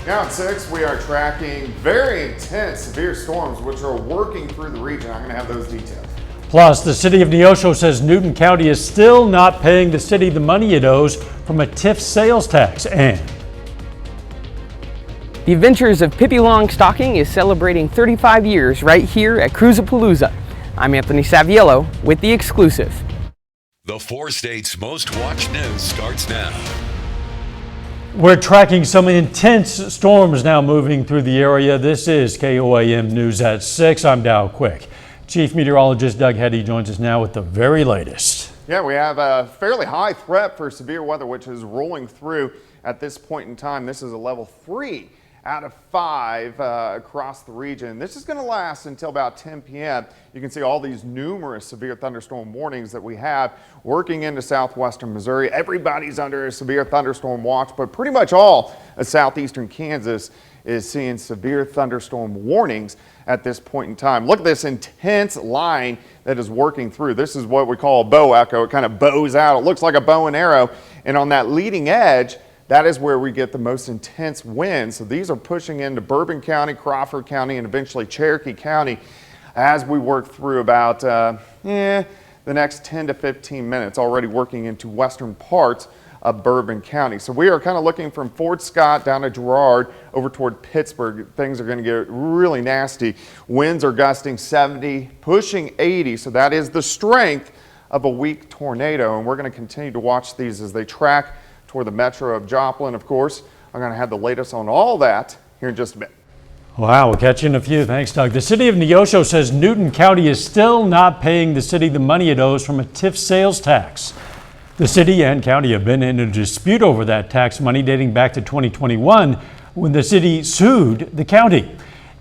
Now at 6, we are tracking very intense severe storms which are working through the region. I'm going to have those details. Plus, the city of Neosho says Newton County is still not paying the city the money it owes from a TIF sales tax. And The Adventures of Pippi Longstocking is celebrating 35 years right here at Cruisapalooza. I'm Anthony Saviello with The Exclusive. The 4 states' most watched news starts now. we're tracking some intense storms now moving through the area. This is KOAM News at 6. I'm Dow Quick. Chief Meteorologist Doug Heddy joins us now with the very latest. Yeah, we have a fairly high threat for severe weather, which is rolling through at this point in time. This is a level 3 out of 5 across the region. This is going to last until about 10 p.m. You can see all these numerous severe thunderstorm warnings that we have working into southwestern Missouri. Everybody's under a severe thunderstorm watch, but pretty much all of southeastern Kansas is seeing severe thunderstorm warnings at this point in time. Look at this intense line that is working through. This is what we call a bow echo. It kind of bows out. It looks like a bow and arrow. And on that leading edge, that is where we get the most intense winds. So these are pushing into Bourbon County, Crawford County, and eventually Cherokee County as we work through about the next 10 to 15 minutes, already working into western parts of Bourbon County. So we are kind of looking from Fort Scott down to Girard over toward Pittsburgh. Things are going to get really nasty. Winds are gusting 70, pushing 80. So that is the strength of a weak tornado. And we're going to continue to watch these as they track toward the metro of Joplin. Of course, I'm going to have the latest on all that here in just a bit. Wow, we'll catch you in a few. Thanks, Doug. The city of Neosho says Newton County is still not paying the city the money it owes from a TIF sales tax. The city and county have been in a dispute over that tax money dating back to 2021 when the city sued the county.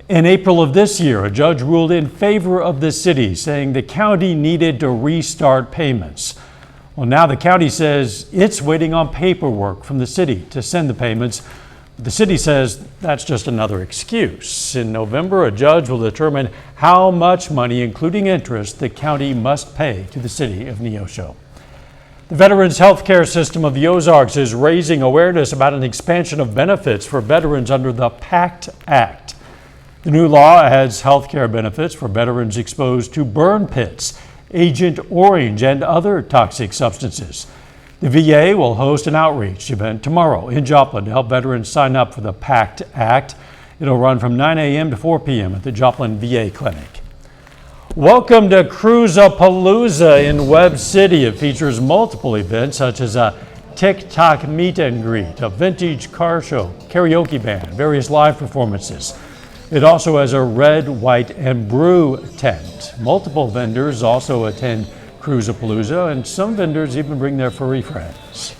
In April of this year, a judge ruled in favor of the city, saying the county needed to restart payments. Well, now the county says it's waiting on paperwork from the city to send the payments. The city says that's just another excuse. In November, a judge will determine how much money, including interest, the county must pay to the city of Neosho. The Veterans Health Care System of the Ozarks is raising awareness about an expansion of benefits for veterans under the PACT Act. The new law adds health care benefits for veterans exposed to burn pits, Agent Orange, and other toxic substances. The VA will host an outreach event tomorrow in Joplin to help veterans sign up for the PACT Act. It'll run from 9 a.m. to 4 p.m. at the Joplin VA Clinic. Welcome to Cruisapalooza in Webb City. It features multiple events such as a TikTok meet and greet, a vintage car show, karaoke band, various live performances. It also has a red, white, and brew tent. Multiple vendors also attend Cruisapalooza, and some vendors even bring their furry friends.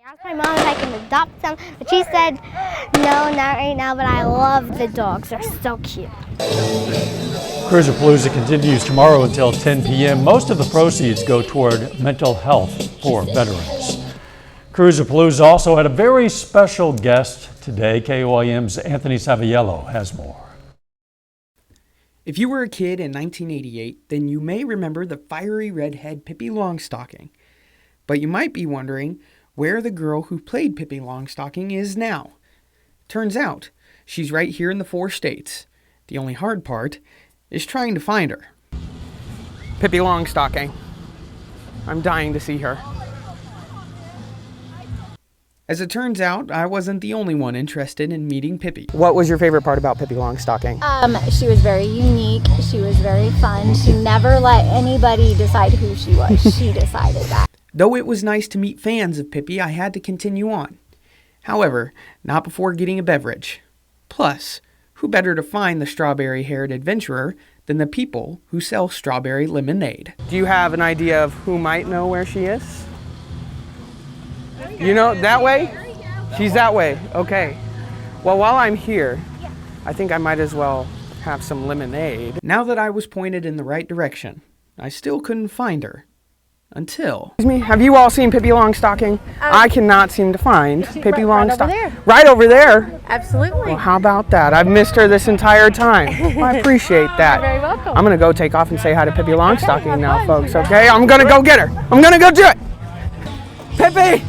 I asked my mom if I can adopt some, but she said, no, not right now, but I love the dogs. They're so cute. Cruisapalooza continues tomorrow until 10 p.m. Most of the proceeds go toward mental health for veterans. Cruisapalooza also had a very special guest today. KOAM's Anthony Saviello has more. If you were a kid in 1988, then you may remember the fiery redhead Pippi Longstocking. But you might be wondering where the girl who played Pippi Longstocking is now. Turns out, she's right here in the 4 states. The only hard part is trying to find her. Pippi Longstocking. I'm dying to see her. As it turns out, I wasn't the only one interested in meeting Pippi. What was your favorite part about Pippi Longstocking? She was very unique. She was very fun. She never let anybody decide who she was. She decided that. Though it was nice to meet fans of Pippi, I had to continue on. However, not before getting a beverage. Plus, who better to find the strawberry-haired adventurer than the people who sell strawberry lemonade? Do you have an idea of who might know where she is? You know, that way? She's that way. Okay. Well, while I'm here, I think I might as well have some lemonade. Now that I was pointed in the right direction, I still couldn't find her. Until... Excuse me, have you all seen Pippi Longstocking? I cannot seem to find Pippi Longstocking. Right over there? Absolutely. Well, how about that? I've missed her this entire time. Well, I appreciate that. You're very welcome. I'm going to go take off and say hi to Pippi Longstocking now, folks, okay? I'm going to go get her. I'm going to go do it. Pippi Pippi!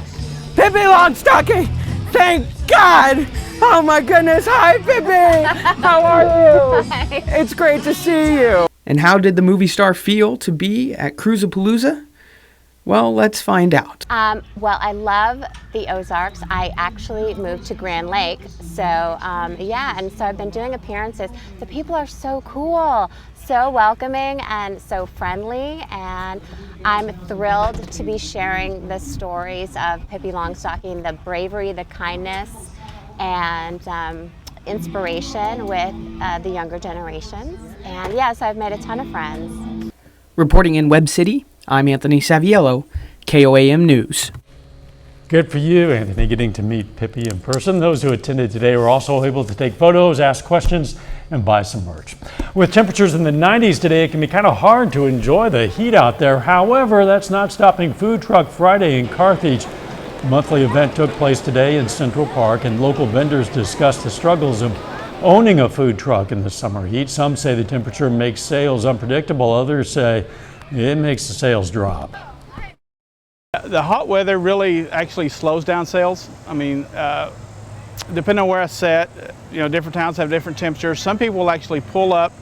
Pippi Longstocking! Thank God! Oh my goodness! Hi, Pippi! How are you? Hi. It's great to see you. And how did the movie star feel to be at Cruisapalooza? Well, let's find out. Well, I love the Ozarks. I actually moved to Grand Lake, so yeah, and so I've been doing appearances. The people are so cool, so welcoming, and so friendly, and I'm thrilled to be sharing the stories of Pippi Longstocking, the bravery, the kindness, and inspiration with the younger generations. And yeah, so I've made a ton of friends. Reporting in Webb City, I'm Anthony Saviello, KOAM News. Good for you, Anthony, getting to meet Pippi in person. Those who attended today were also able to take photos, ask questions, and buy some merch. With temperatures in the 90s today, it can be kind of hard to enjoy the heat out there. However, that's not stopping Food Truck Friday in Carthage. The monthly event took place today in Central Park, and local vendors discussed the struggles of owning a food truck in the summer heat. Some say the temperature makes sales unpredictable. Others say it makes the sales drop. The hot weather really actually slows down sales. I mean, depending on where I sit, you know, different towns have different temperatures. Some people will actually pull up,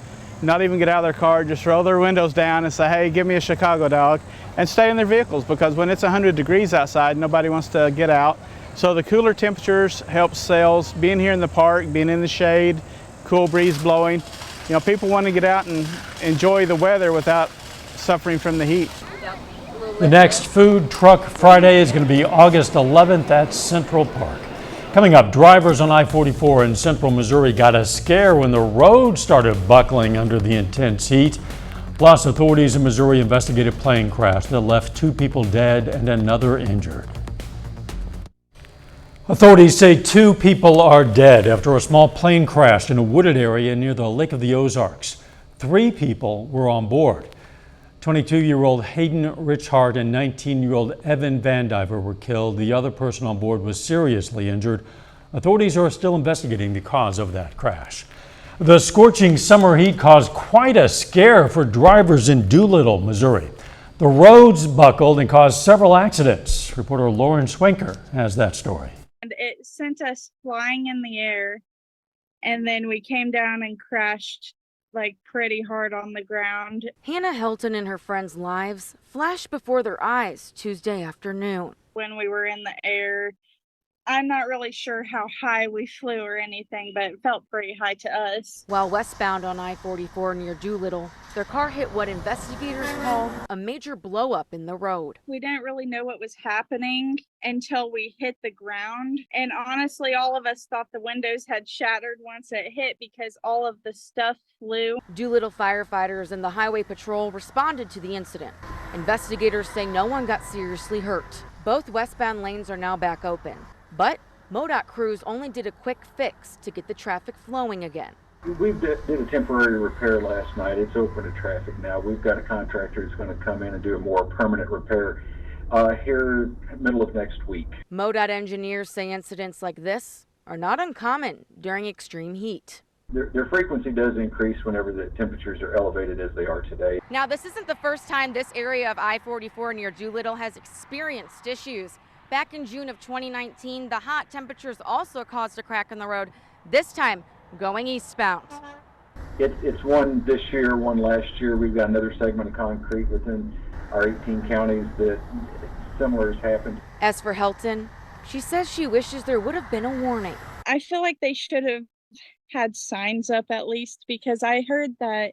not even get out of their car, just roll their windows down and say, hey, give me a Chicago dog, and stay in their vehicles, because when it's 100 degrees outside, nobody wants to get out. So the cooler temperatures help sales. Being here in the park, being in the shade, cool breeze blowing, you know, people want to get out and enjoy the weather without suffering from the heat. The next Food Truck Friday is going to be August 11th at Central Park. Coming up, drivers on I-44 in central Missouri got a scare when the road started buckling under the intense heat. Plus, authorities in Missouri investigate a plane crash that left 2 people dead and another injured. Authorities say 2 people are dead after a small plane crashed in a wooded area near the Lake of the Ozarks. 3 people were on board. 22-year-old Hayden Richhart and 19-year-old Evan Vandiver were killed. The other person on board was seriously injured. Authorities are still investigating the cause of that crash. The scorching summer heat caused quite a scare for drivers in Doolittle, Missouri. The roads buckled and caused several accidents. Reporter Lauren Schwenker has that story. And it sent us flying in the air, and then we came down and crashed like pretty hard on the ground. Hannah Helton and her friends' lives flashed before their eyes Tuesday afternoon. When we were in the air, I'm not really sure how high we flew or anything, but it felt pretty high to us. While westbound on I-44 near Doolittle, their car hit what investigators call a major blow-up in the road. We didn't really know what was happening until we hit the ground. And honestly, all of us thought the windows had shattered once it hit because all of the stuff flew. Doolittle firefighters and the Highway Patrol responded to the incident. Investigators say no one got seriously hurt. Both westbound lanes are now back open. But MoDOT crews only did a quick fix to get the traffic flowing again. We did a temporary repair last night. It's open to traffic now. We've got a contractor who's going to come in and do a more permanent repair here middle of next week. MoDOT engineers say incidents like this are not uncommon during extreme heat. Their frequency does increase whenever the temperatures are elevated as they are today. Now, this isn't the first time this area of I-44 near Doolittle has experienced issues. Back in June of 2019, the hot temperatures also caused a crack in the road, this time going eastbound. It's one this year, one last year. We've got another segment of concrete within our 18 counties that similar has happened. As for Helton, she says she wishes there would have been a warning. I feel like they should have had signs up at least, because I heard that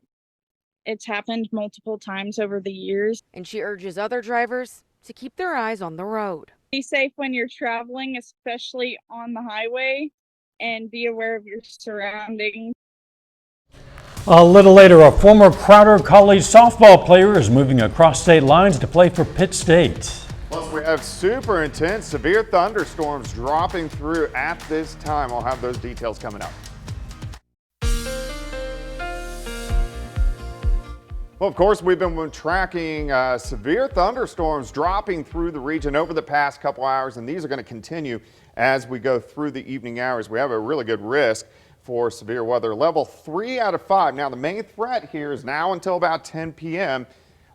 it's happened multiple times over the years. And she urges other drivers to keep their eyes on the road. Be safe when you're traveling, especially on the highway, and be aware of your surroundings. A little later, a former Crowder College softball player is moving across state lines to play for Pitt State. Plus, we have super intense, severe thunderstorms dropping through at this time. I'll have those details coming up. Well, of course, we've been tracking severe thunderstorms dropping through the region over the past couple hours, and these are going to continue as we go through the evening hours. We have a really good risk for severe weather. Level 3 out of 5. Now, the main threat here is now until about 10 p.m.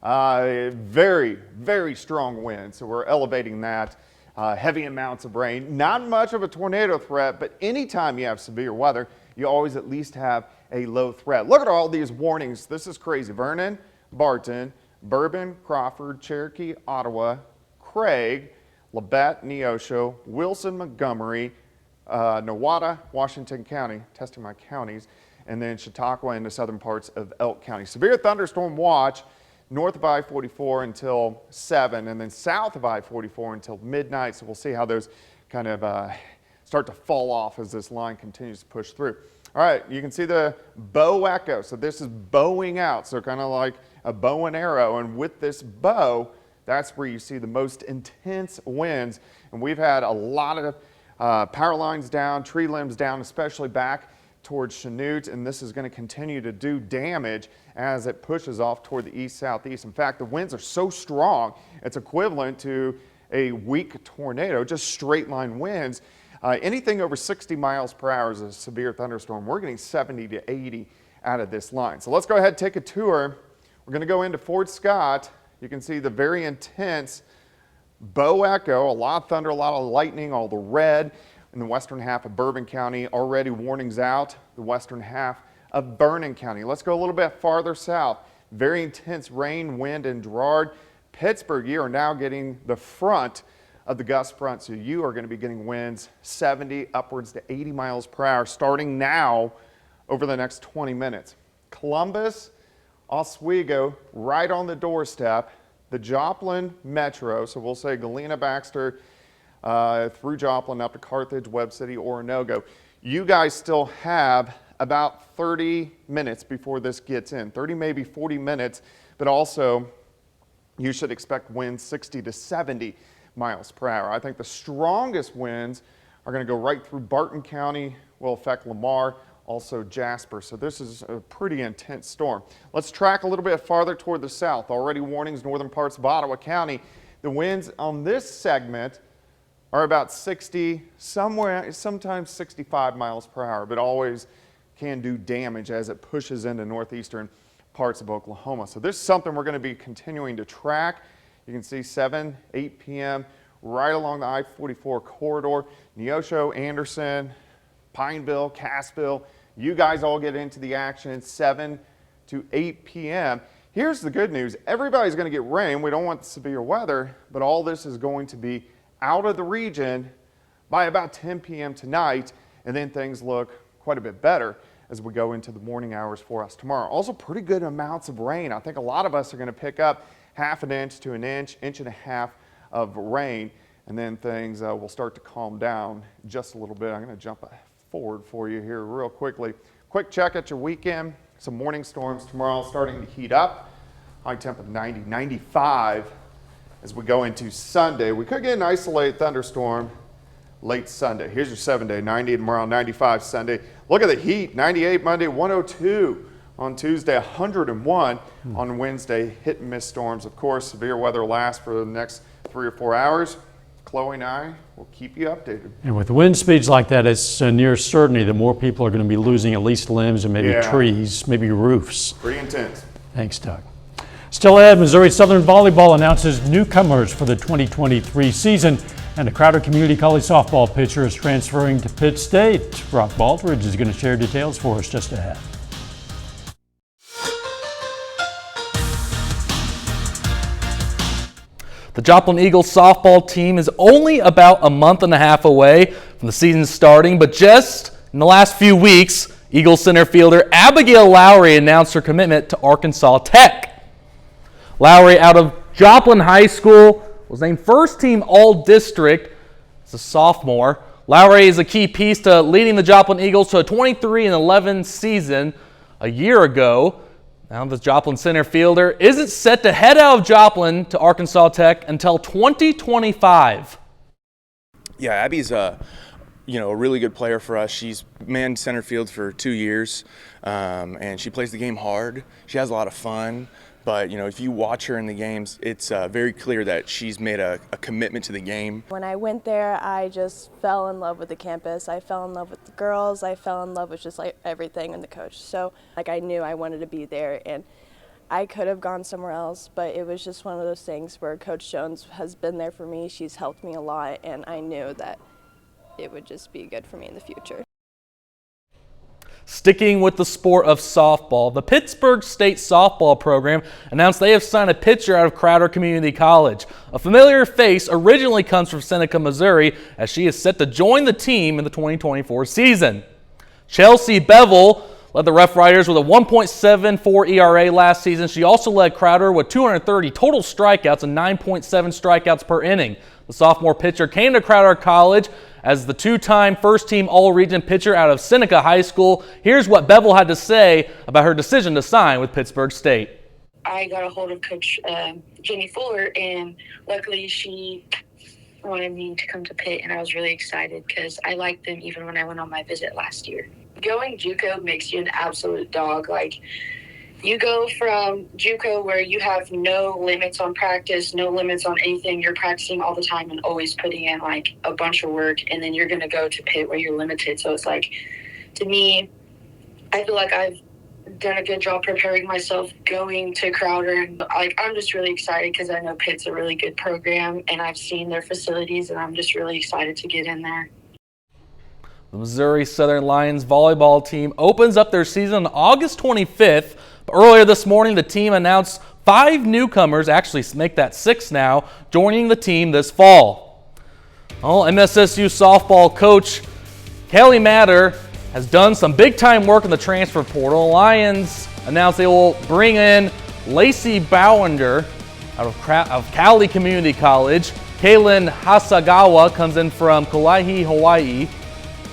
Very, very strong wind, so we're elevating that heavy amounts of rain. Not much of a tornado threat, but anytime you have severe weather, you always at least have a low threat. Look at all these warnings. This is crazy. Vernon, Barton, Bourbon, Crawford, Cherokee, Ottawa, Craig, Labette, Neosho, Wilson, Montgomery, Nowata, Washington County, testing my counties, and then Chautauqua and the southern parts of Elk County. Severe thunderstorm watch north of I-44 until 7, and then south of I-44 until midnight. So we'll see how those kind of start to fall off as this line continues to push through. All right, you can see the bow echo. So this is bowing out, so kind of like a bow and arrow. And with this bow, that's where you see the most intense winds. And we've had a lot of power lines down, tree limbs down, especially back towards Chanute, and this is going to continue to do damage as it pushes off toward the east-southeast. In fact, the winds are so strong, it's equivalent to a weak tornado, just straight line winds. Anything over 60 miles per hour is a severe thunderstorm. We're getting 70 to 80 out of this line. So let's go ahead and take a tour. We're going to go into Fort Scott. You can see the very intense bow echo, a lot of thunder, a lot of lightning, all the red in the western half of Bourbon County. Already warnings out, the western half of Vernon County. Let's go a little bit farther south. Very intense rain, wind, and Girard. Pittsburgh, you are now getting the front of the gust front, so you are going to be getting winds 70 upwards to 80 miles per hour starting now over the next 20 minutes. Columbus, Oswego, right on the doorstep. The Joplin Metro, so we'll say Galena, Baxter, through Joplin up to Carthage, Webb City, Oronogo. You guys still have about 30 minutes before this gets in, 30, maybe 40 minutes, but also you should expect winds 60 to 70 miles per hour. I think the strongest winds are going to go right through Barton County, will affect Lamar, also Jasper. So this is a pretty intense storm. Let's track a little bit farther toward the south. Already warnings northern parts of Ottawa County. The winds on this segment are about 60, sometimes 65 miles per hour, but always can do damage as it pushes into northeastern parts of Oklahoma. So this is something we're going to be continuing to track. You can see 7, 8 p.m. right along the I-44 corridor. Neosho, Anderson, Pineville, Cassville, you guys all get into the action 7 to 8 p.m. Here's the good news. Everybody's going to get rain. We don't want the severe weather, but all this is going to be out of the region by about 10 p.m. tonight, and then things look quite a bit better as we go into the morning hours for us tomorrow. Also pretty good amounts of rain. I think a lot of us are going to pick up half an inch to an inch, inch and a half of rain, and then things will start to calm down just a little bit. I'm going to jump forward for you here real quickly. Quick check at your weekend. Some morning storms tomorrow starting to heat up. High temp of 90, 95 as we go into Sunday. We could get an isolated thunderstorm late Sunday. Here's your 7-day, 90 tomorrow, 95 Sunday. Look at the heat, 98 Monday, 102 on Tuesday, 101 on Wednesday. Hit and miss storms. Of course, severe weather lasts for the next 3 or 4 hours. Chloe and I will keep you updated. And with wind speeds like that, it's a near certainty that more people are going to be losing at least limbs and maybe trees, maybe roofs. Pretty intense. Thanks, Doug. Still ahead, Missouri Southern Volleyball announces newcomers for the 2023 season, and a Crowder Community College softball pitcher is transferring to Pitt State. Brock Baldridge is going to share details for us just ahead. The Joplin Eagles softball team is only about a month and a half away from the season starting, but just in the last few weeks, Eagles center fielder Abigail Lowry announced her commitment to Arkansas Tech. Lowry, out of Joplin High School, was named first team All-District as a sophomore. Lowry is a key piece to leading the Joplin Eagles to a 23-11 season a year ago. Now the Joplin center fielder isn't set to head out of Joplin to Arkansas Tech until 2025. Yeah, Abby's a really good player for us. She's manned center field for 2 years, and she plays the game hard. She has a lot of fun. But, if you watch her in the games, it's very clear that she's made a commitment to the game. When I went there, I just fell in love with the campus. I fell in love with the girls. I fell in love with just like everything and the coach. So, I knew I wanted to be there. And I could have gone somewhere else, but it was just one of those things where Coach Jones has been there for me. She's helped me a lot, and I knew that it would just be good for me in the future. Sticking with the sport of softball, the Pittsburgh State softball program announced they have signed a pitcher out of Crowder Community College. A familiar face originally comes from Seneca, Missouri, as she is set to join the team in the 2024 season. Chelsea Bevel led the Rough Riders with a 1.74 ERA last season. She also led Crowder with 230 total strikeouts and 9.7 strikeouts per inning. The sophomore pitcher came to Crowder College as the two-time first-team All-Region pitcher out of Seneca High School. Here's what Bevel had to say about her decision to sign with Pittsburgh State. I got a hold of Coach Jenny Fuller, and luckily she wanted me to come to Pitt, and I was really excited because I liked them even when I went on my visit last year. Going JUCO makes you an absolute dog. Like, you go from JUCO where you have no limits on practice, no limits on anything. You're practicing all the time and always putting in like a bunch of work, and then you're going to go to Pitt where you're limited. So it's like, to me, I feel like I've done a good job preparing myself going to Crowder. And like, I'm just really excited because I know Pitt's a really good program, and I've seen their facilities, and I'm just really excited to get in there. The Missouri Southern Lions volleyball team opens up their season on August 25th. Earlier this morning, the team announced 5 newcomers, actually make that 6 now, joining the team this fall. Well, MSSU softball coach Kelly Matter has done some big-time work in the transfer portal. Lions announced they will bring in Lacey Bowender out of Cali Community College. Kaylin Hasagawa comes in from Kauai, Hawaii.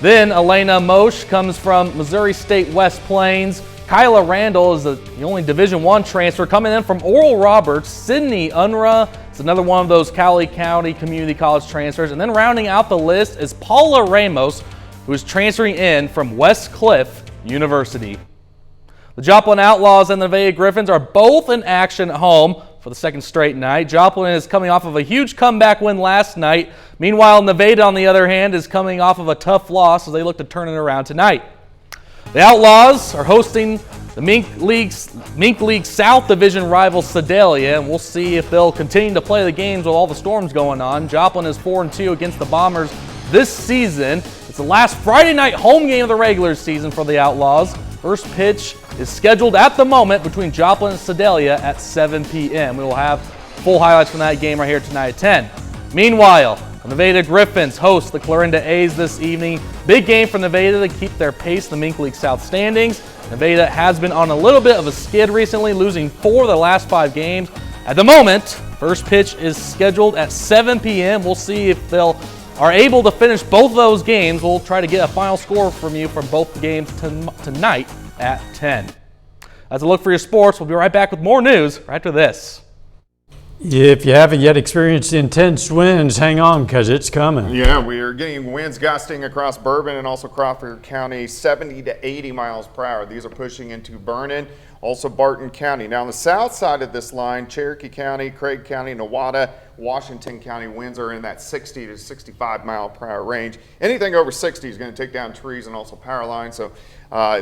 Then Elena Moshe comes from Missouri State West Plains. Kyla Randall is the only Division I transfer coming in from Oral Roberts. Sydney Unruh is another one of those Cali County Community College transfers. And then rounding out the list is Paula Ramos, who is transferring in from West Cliff University. The Joplin Outlaws and the Nevada Griffins are both in action at home for the second straight night. Joplin is coming off of a huge comeback win last night. Meanwhile, Nevada, on the other hand, is coming off of a tough loss as they look to turn it around tonight. The Outlaws are hosting the Mink League South Division rival Sedalia, and we'll see if they'll continue to play the games with all the storms going on. Joplin is 4-2 against the Bombers this season. It's the last Friday night home game of the regular season for the Outlaws. First pitch is scheduled at the moment between Joplin and Sedalia at 7 p.m. We will have full highlights from that game right here tonight at 10. Meanwhile, the Nevada Griffins host the Clarinda A's this evening. Big game for Nevada to keep their pace in the Mink League South standings. Nevada has been on a little bit of a skid recently, losing 4 of the last 5 games. At the moment, first pitch is scheduled at 7 p.m. We'll see if they'll are able to finish both of those games. We'll try to get a final score from you from both games tonight at 10. That's a look for your sports. We'll be right back with more news right after this. If you haven't yet experienced intense winds, hang on because it's coming. Yeah, we are getting winds gusting across Bourbon and also Crawford County, 70 to 80 miles per hour. These are pushing into Vernon, also Barton County. Now on the south side of this line, Cherokee County, Craig County, Nowata, Washington County winds are in that 60 to 65 mile per hour range. Anything over 60 is going to take down trees and also power lines. So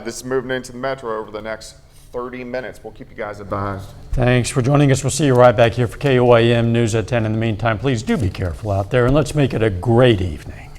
this is moving into the metro over the next 30 minutes. We'll keep you guys advised. Thanks for joining us. We'll see you right back here for KOAM News at 10. In the meantime, please do be careful out there, and let's make it a great evening.